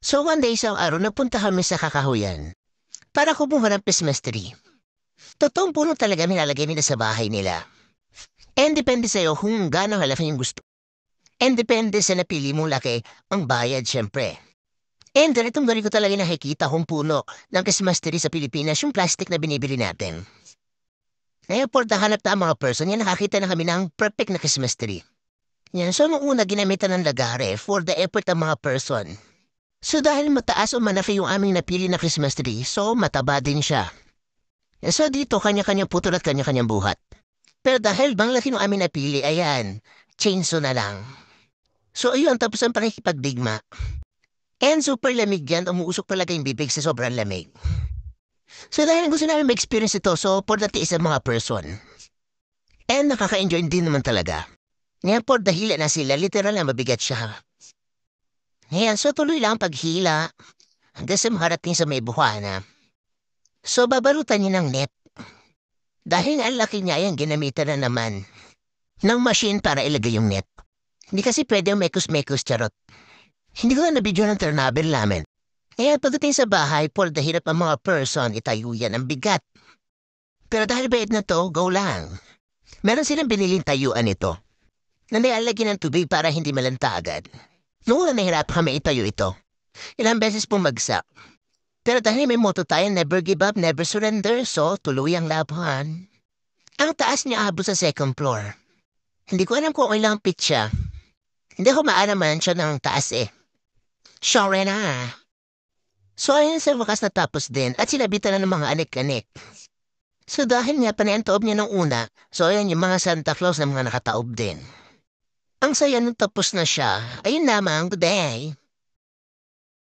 So one day isang araw napunta kami sa kakahuyan para kumuha ng Christmas tree. Totoong puno talaga nilalagay nila sa bahay nila. And depende sa'yo kung gaano halaki yung gusto. And depende sa napili mong laki ang bayad syempre. And ganitong gani ko talaga nakikita kung puno ng Christmas tree sa Pilipinas yung plastic na binibili natin. Ngayon po hanap na ang mga person yan nakakita na kami ng perfect na Christmas tree. Yan, so nung una ginamitan ng lagare for the effort ng mga person. So dahil mataas o malaki yung aming napili na Christmas tree, so mataba din siya. So dito kanya-kanyang putol at kanya-kanyang buhat. Pero dahil bang laki ng aming napili, ayan, chainsaw na lang. So ayun, tapos ang pakikipagdigma. And super lamig yan, umuusok talaga yung bibig sa sobrang lamig. So dahil gusto namin ma-experience ito, so for the tiis ng mga person. And nakaka-enjoy din naman talaga. Ngayon po dahil na sila, literal na mabigat siya. Ngayon, so tuloy lang ang paghila hanggang sa makarating sa may buhana. So babarutan niya ng net. Dahil ang laki niya yan, ginamitan na naman ng machine para ilagay yung net. Hindi kasi pwede yung mekos-mekos charot. Hindi ko na nabidyo ng turnabil namin. Ngayon, pagdating sa bahay, for the hirap ang mga person, itayo yan ang bigat. Pero dahil bayad na to, go lang. Meron silang biniling tayuan ito. Na nilalagyan ng tubig para hindi malanta agad. Noong nahirap kami itayo ito. Ilang beses bumagsak. Pero dahil may motto tayo, never give up, never surrender, so tuloy ang laban. Ang taas niya abo sa second floor. Hindi ko alam kung ilang pitch siya. Hindi ko maalaman siya ng taas eh. Sure na. So ayun sa wakas natapos din at sinabitan na ng mga anik-anik. So dahil nga panayantoob niya ng una, so ayun yung mga Santa Claus na mga nakataob din. Ang saya nung tapos na siya, ayun lamang, good day.